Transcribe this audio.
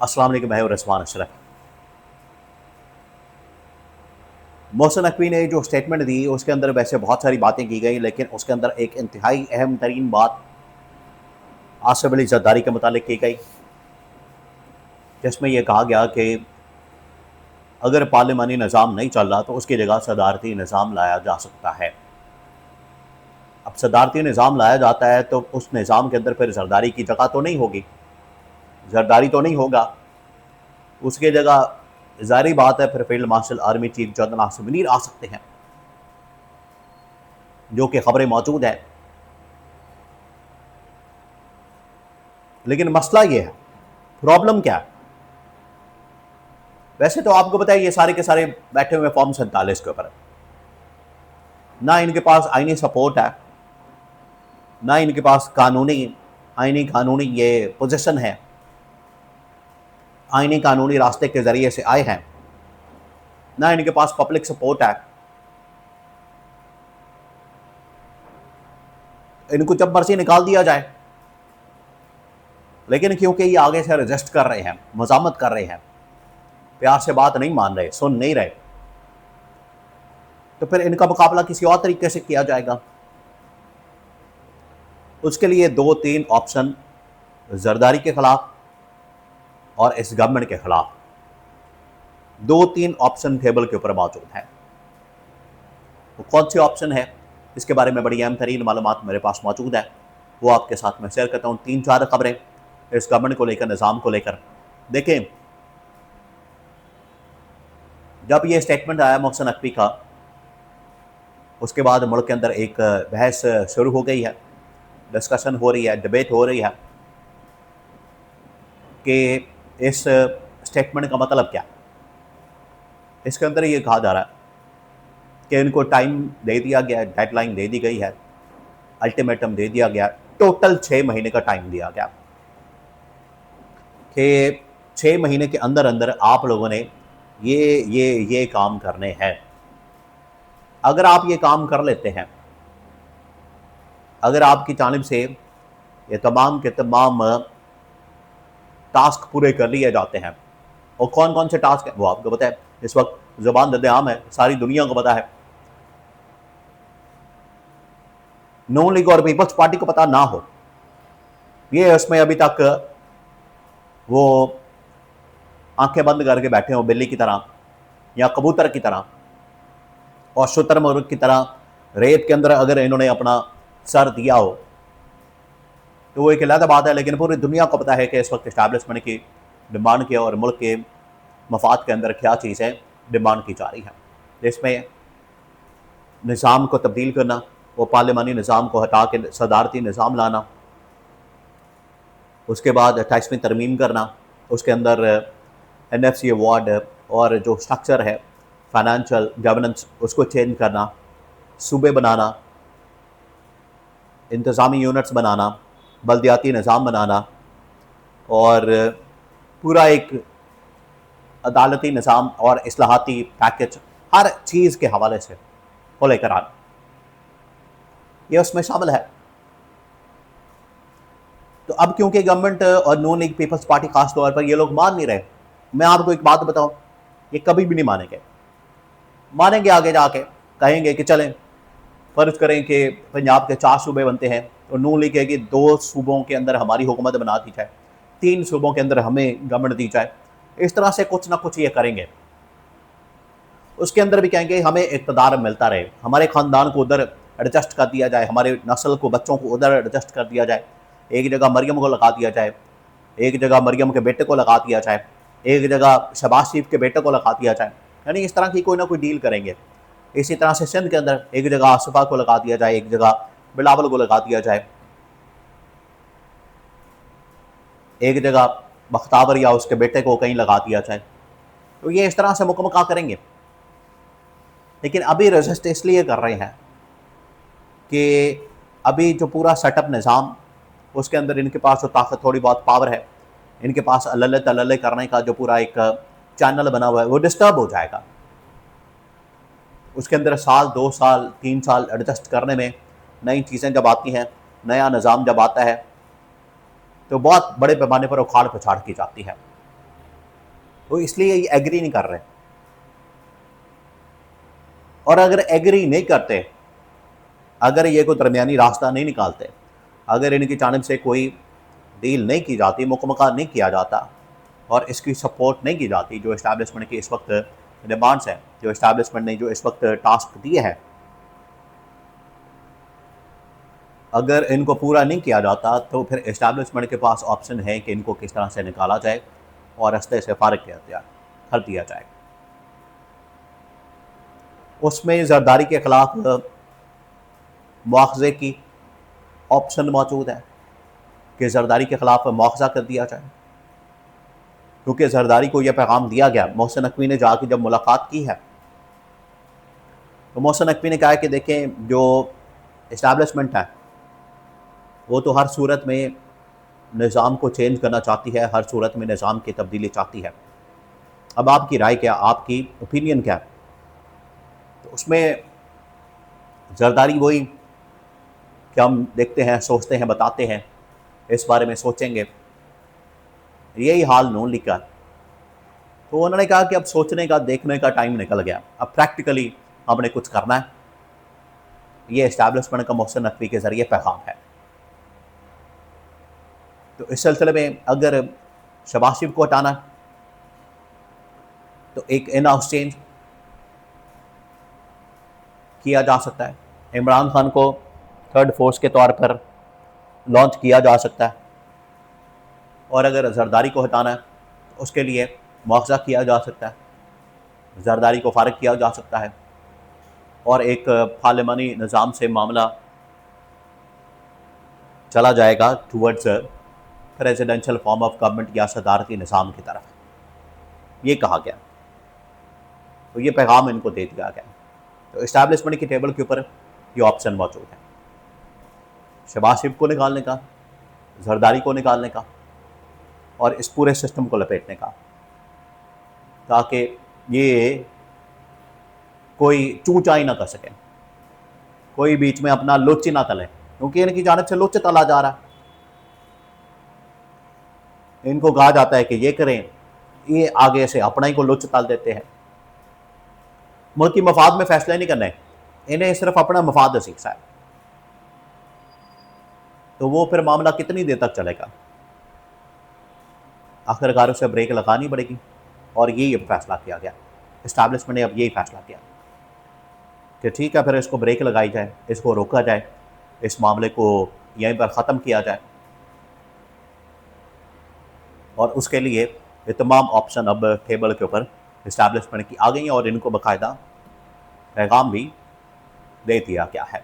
अस्सलाम वालेकुम, मैं हूं रिजवान अशरफ। मोहसिन नकवी ने जो स्टेटमेंट दी उसके अंदर वैसे बहुत सारी बातें की गई, लेकिन उसके अंदर एक इंतहाई अहम तरीन बात आसिफ अली जरदारी के मुतालिक की गई, जिसमें यह कहा गया कि अगर पार्लिमानी निज़ाम नहीं चल रहा तो उसकी जगह सदारती निज़ाम लाया जा सकता है। अब सदारती निज़ाम लाया जाता है तो उस निज़ाम के अंदर फिर जरदारी की जगह तो नहीं होगी, जरदारी तो नहीं होगा, उसकी जगह ज़ाहिर बात है फिर field marshal army chief general Asif Munir आ सकते हैं, जो कि खबरें मौजूद हैं। लेकिन मसला ये है, प्रॉब्लम क्या है? वैसे तो आपको पता है ये सारे के सारे बैठे हुए फॉर्म 47 के ऊपर, ना इनके पास आईनी सपोर्ट है, ना इनके पास कानूनी ये पोजीशन है, आईनी कानूनी रास्ते के जरिए से आए हैं, ना इनके पास पब्लिक सपोर्ट है। इनको जब मर्जी निकाल दिया जाए, लेकिन क्योंकि ये आगे से रजिस्ट कर रहे हैं, मजामत कर रहे हैं, प्यार से बात नहीं मान रहे, सुन नहीं रहे, तो फिर इनका मुकाबला किसी और तरीके से किया जाएगा। उसके लिए 2-3 ऑप्शन जरदारी के खिलाफ और इस गवर्नमेंट के खिलाफ 2-3 ऑप्शन टेबल के ऊपर मौजूद हैं। वो कौन से ऑप्शन है, इसके बारे में बड़ी अहम तरीन मालूमात मेरे पास मौजूद है, वो आपके साथ मैं शेयर करता हूँ। 3-4 खबरें इस गवर्नमेंट को लेकर, निज़ाम को लेकर। देखें, जब ये स्टेटमेंट आया मोहसिन नकवी का, उसके बाद मुल्क के अंदर एक बहस शुरू हो गई है, डिस्कशन हो रही है, डिबेट हो रही है कि इस स्टेटमेंट का मतलब क्या। इसके अंदर ये कहा जा रहा है कि इनको टाइम दे दिया गया है, डेडलाइन दे दी गई है, अल्टीमेटम दे दिया गया, टोटल 6 महीने का टाइम दिया गया कि 6 महीने के अंदर अंदर आप लोगों ने ये काम करने हैं। अगर आप ये काम कर लेते हैं, अगर आपकी जानिब से ये तमाम के तमाम टास्क पूरे कर लिए जाते हैं, और कौन कौन से टास्क हैं वो आपको पता है, इस वक्त ज़ुबान दद्याम है, सारी दुनिया को पता है। नून लीग और पीपल्स पार्टी को पता ना हो, ये उसमें अभी तक वो आंखें बंद करके बैठे हो, बिल्ली की तरह या कबूतर की तरह और शुतुरमुर्ग की तरह रेत के अंदर अगर इन्होंने अपना सर दिया हो तो वो एक अलग बात है। लेकिन पूरी दुनिया को पता है कि इस वक्त इस्टेब्लिशमेंट की डिमांड की और मुल्क के मफाद के अंदर क्या चीज़ है डिमांड की जा रही है, जिसमें निज़ाम को तब्दील करना, वो पार्लिमानी निज़ाम को हटा के सदारती निज़ाम लाना, उसके बाद 28वीं तरमीम करना, उसके अंदर NFC अवार्ड और जो स्ट्रक्चर है फाइनेंशियल गवर्नेंस उसको चेंज करना, सूबे बनाना, इंतज़ामी यूनिट्स बनाना, बल्दियाती निज़ाम बनाना और पूरा एक अदालती निज़ाम और इस्लाहाती पैकेज हर चीज़ के हवाले से वो लेकर आना, ये उसमें शामिल है। तो अब क्योंकि गवर्नमेंट और नून लीग पीपल्स पार्टी खास तौर पर ये लोग मान नहीं रहे, मैं आपको एक बात बताऊं, ये कभी भी नहीं मानेंगे आगे जाके कहेंगे कि चलें फ़र्ज करें कि पंजाब के 4 सूबे बनते हैं और नून लीग कहेगी 2 सूबों के अंदर हमारी हुकूमत बना दी जाए, 3 सूबों के अंदर हमें गवर्नमेंट दी जाए, इस तरह से कुछ ना कुछ ये करेंगे। उसके अंदर भी कहेंगे हमें इक़्तिदार मिलता रहे, हमारे ख़ानदान को उधर एडजस्ट कर दिया जाए, हमारे नस्ल को, बच्चों को उधर एडजस्ट कर दिया जाए, एक जगह मरियम को लगा दिया जाए, एक जगह मरियम के बेटे को लगा दिया जाए, एक जगह शहबाज शरीफ के बेटे को लगा दिया जाए, यानी इस तरह की कोई ना कोई डील करेंगे। इसी तरह से सिंध के अंदर एक जगह आसिफा को लगा दिया जाए, एक जगह बिलावल को लगा दिया जाए, एक जगह बख्तावर या उसके बेटे को कहीं लगा दिया जाए, तो ये इस तरह से मुकम्मल करेंगे। लेकिन अभी रजिस्ट इसलिए कर रहे हैं कि अभी जो पूरा सेटअप निज़ाम, उसके अंदर इनके पास जो ताकत, थोड़ी बहुत पावर है, इनके पास अल्ले तल्ले करने का जो पूरा एक चैनल बना हुआ है वो डिस्टर्ब हो जाएगा। उसके अंदर साल, 2 साल, 3 साल एडजस्ट करने में, नई चीज़ें जब आती हैं, नया निज़ाम जब आता है तो बहुत बड़े पैमाने पर उखाड़ पछाड़ की जाती है। तो इसलिए ये एग्री नहीं कर रहे। और अगर एग्री नहीं करते, अगर ये कोई दरमियानी रास्ता नहीं निकालते, अगर इनकी जानिब से कोई डील नहीं की जाती, मुकम्मल नहीं किया जाता और इसकी सपोर्ट नहीं की जाती, जो इस्टेब्लिशमेंट की इस वक्त डिमांड्स हैं, जो इस्टेब्लिशमेंट ने जो इस वक्त टास्क दिए हैं, अगर इनको पूरा नहीं किया जाता तो फिर इस्टेब्लिशमेंट के पास ऑप्शन है कि इनको किस तरह से निकाला जाए और रास्ते से फारिग कर दिया जाए। उसमें जरदारी के खिलाफ मुआवजे की ऑप्शन मौजूद है कि जरदारी के खिलाफ मुआवजा कर दिया जाए, क्योंकि जरदारी को यह पैगाम दिया गया। मोहसिन नकवी ने जाके जब मुलाकात की है तो मोहसिन नकवी ने कहा कि देखें, जो इस्टेब्लिशमेंट है वो तो हर सूरत में निज़ाम को चेंज करना चाहती है, हर सूरत में निज़ाम की तब्दीली चाहती है। अब आपकी राय क्या, आपकी ओपिनियन क्या? तो उसमें जरदारी वही कि हम देखते हैं, सोचते हैं, बताते हैं, इस बारे में सोचेंगे, यही हाल नून लीग का। तो उन्होंने कहा कि अब सोचने का, देखने का टाइम निकल गया, अब प्रैक्टिकली हमने कुछ करना है। ये इस्टेब्लिशमेंट का मोहसिन नकवी के ज़रिए पैगाम है। तो इस सिलसिले में अगर शहबाज शरीफ को हटाना तो एक इन हाउस चेंज किया जा सकता है, इमरान खान को थर्ड फोर्स के तौर पर लॉन्च किया जा सकता है, और अगर जरदारी को हटाना है तो उसके लिए मुआवजा किया जा सकता है, जरदारी को फारिग किया जा सकता है और एक पार्लिमानी निज़ाम से मामला चला जाएगा towards presidential form of government या सदारती निज़ाम की तरफ, ये कहा गया। तो ये पैगाम इनको दे दिया गया। तो इस्टेब्लिशमेंट की टेबल के ऊपर ये ऑप्शन मौजूद है, शहबाज शरीफ को निकालने का, जरदारी को निकालने का और इस पूरे सिस्टम को लपेटने का, ताकि ये कोई चूचाई ना कर सके, कोई बीच में अपना लुच्च ना तले, क्योंकि इनकी जानिब से लुच्च तला जा रहा है। इनको कहा जाता है कि ये करें, ये आगे से अपना ही को लुच्च तल देते हैं। मुल्क की मफाद में फैसले नहीं करने, इन्हें सिर्फ अपना मफाद सीखा है। तो वो फिर मामला कितनी देर तक चलेगा? आखिरकार उसे ब्रेक लगानी पड़ेगी और यही अब फैसला किया गया। इस्टेब्लिशमेंट ने अब यही फैसला किया कि ठीक है, फिर इसको ब्रेक लगाई जाए, इसको रोका जाए, इस मामले को यहीं पर ख़त्म किया जाए। और उसके लिए ये तमाम ऑप्शन अब टेबल के ऊपर इस्टेब्लिशमेंट की आ गई हैं और इनको बाकायदा पैगाम भी दे दिया गया है।